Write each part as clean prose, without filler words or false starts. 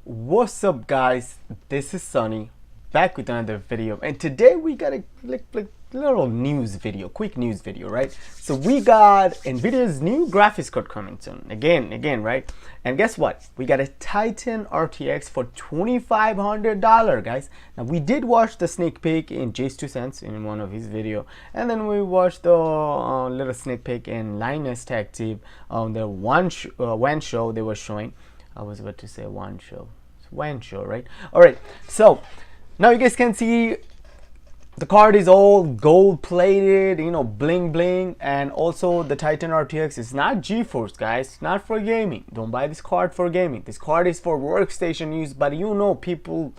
What's up, guys? This is Sunny back with another video, and today we got a little news video, quick news video, right? So we got Nvidia's new graphics card coming soon again, right? And guess what? We got a Titan RTX for $2,500, guys. Now we did watch the sneak peek in Jay's 2 cents in one of his video, and then we watched the little sneak peek in Linus Tech Tip on the one show they were showing. I was about to say one show. It's one show, right? All right. So now you guys can see the card is all gold plated, you know, bling bling, and also the Titan RTX is not GeForce, guys. It's not for gaming. Don't buy this card for gaming. This card is for workstation use, but you know people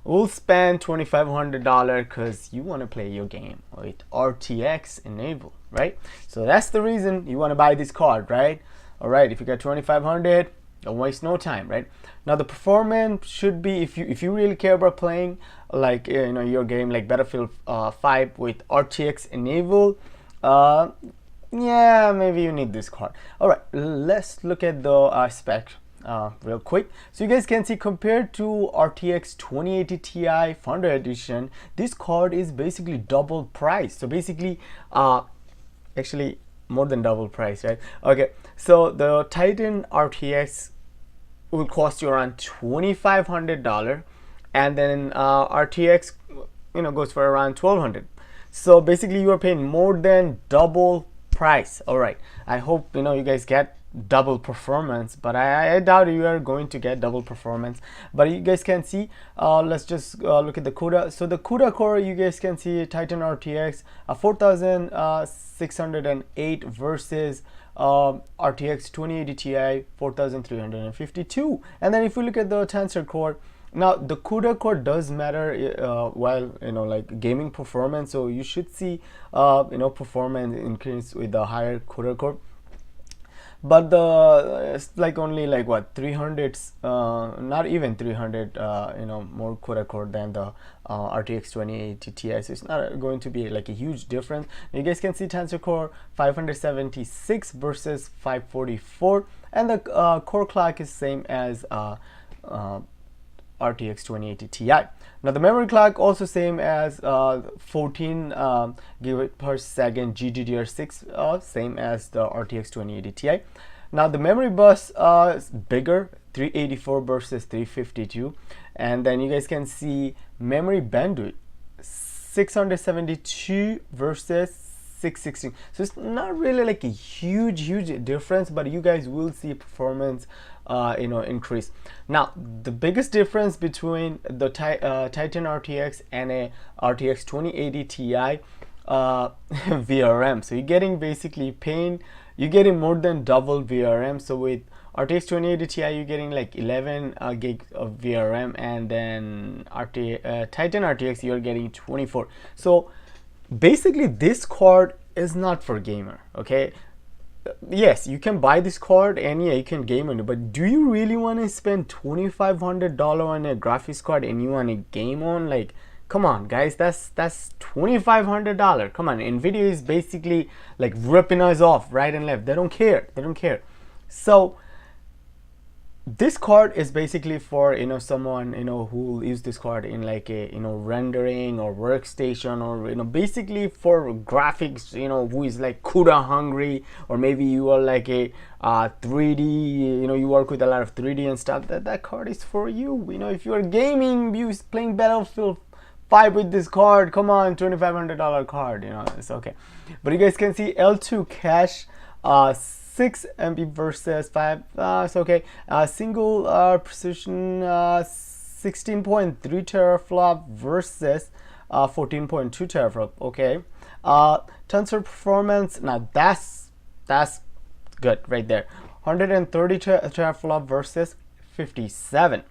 will spend $2,500 because you want to play your game with RTX enabled, right? So that's the reason you want to buy this card, right? All right. If you got $2,500. Don't waste no time, right? Now the performance should be, if you really care about playing like your game like Battlefield 5 with RTX enabled, yeah, maybe you need this card. All right, let's look at the spec real quick. So you guys can see, compared to RTX 2080 Ti Founder Edition, this card is basically double price. So basically, actually more than double price, right? Okay, so the Titan RTX will cost you around $2,500, and then RTX goes for around $1,200. So basically you are paying more than double price. All right, I hope you guys get double performance, but I doubt you are going to get double performance. But you guys can see, let's just look at the CUDA. So the CUDA core, you guys can see Titan RTX 4608 versus RTX 2080 Ti 4352. And then if you look at the Tensor core, now the CUDA core does matter while like gaming performance, so you should see performance increase with the higher CUDA core. But the it's like only like what, 300, not even 300 more CUDA core than the RTX 2080 Ti, so it's not going to be like a huge difference. You guys can see Tensor Core 576 versus 544, and the core clock is same as RTX 2080 Ti. Now the memory clock also same as 14 gigabit per second Gddr6, same as the RTX 2080 Ti. Now the memory bus is bigger, 384 versus 352, and then you guys can see memory bandwidth 672 versus 616. So it's not really like a huge difference, but you guys will see performance increase. Now the biggest difference between the Titan RTX and a RTX 2080 Ti VRM. So you're getting basically you're getting more than double VRM. So with RTX 2080 Ti you're getting like 11 gig of VRM, and then Titan RTX you're getting 24. So basically this card is not for gamer, okay? Yes, you can buy this card and yeah, you can game on it, but do you really want to spend $2,500 on a graphics card and you want to game on? Like, come on guys, that's $2,500. Come on, Nvidia is basically like ripping us off right and left. They don't care. So this card is basically for someone who will use this card in like a rendering or workstation, or basically for graphics, who is like CUDA hungry, or maybe you are like a 3D, you work with a lot of 3D and stuff. That card is for you. If you are gaming, you playing Battlefield 5 with this card, come on, $2,500 card, it's okay. But you guys can see L2 cache 6 MB versus 5, it's okay. Single precision 16.3 teraflop versus 14.2 teraflop, okay. Tensor performance, now that's good right there. 130 teraflop versus 57.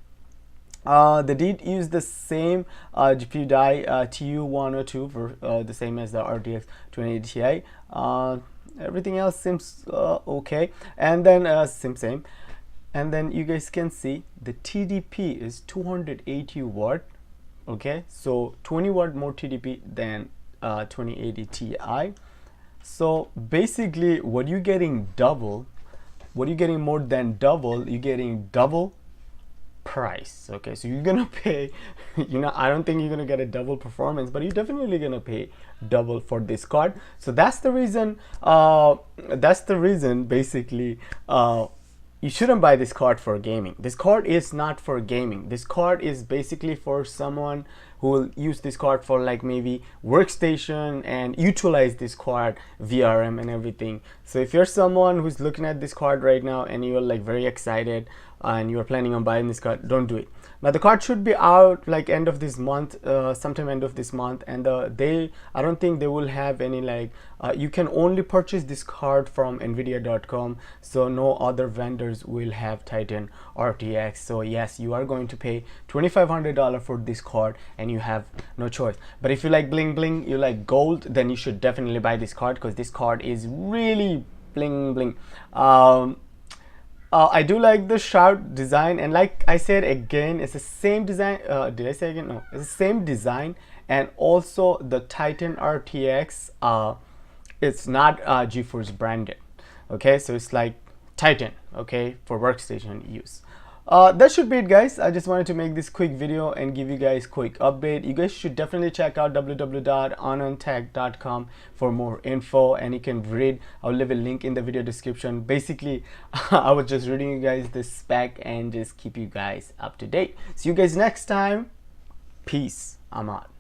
They did use the same GPU die TU102 the same as the RTX 2080 Ti. Everything else seems okay, and then same, and then you guys can see the TDP is 280 watt, okay, so 20 watt more TDP than 2080 Ti. So basically what you're getting more than double, you're getting double price. Okay, so you're gonna pay, I don't think you're gonna get a double performance, but you're definitely gonna pay double for this card. So that's the reason basically you shouldn't buy this card for gaming. This card is not for gaming. This card is basically for someone who will use this card for like maybe workstation and utilize this card VRM and everything. So if you're someone who's looking at this card right now and you're like very excited and you're planning on buying this card, don't do it. Now the card should be out like end of this month, sometime end of this month, and I don't think they will have any like you can only purchase this card from nvidia.com, so no other vendors will have Titan RTX. So yes, you are going to pay $2,500 for this card and you have no choice. But if you like bling bling, you like gold, then you should definitely buy this card because this card is really bling bling. I do like the shroud design, and like I said again, it's the same design. Did I say again? No, it's the same design, and also the Titan RTX. It's not GeForce branded. Okay, so it's like Titan. Okay, for workstation use. That should be it, guys. I just wanted to make this quick video and give you guys quick update. You guys should definitely check out www.anontech.com for more info, and you can read. I'll leave a link in the video description. Basically I was just reading you guys this spec and just keep you guys up to date. See you guys next time. Peace. I'm out.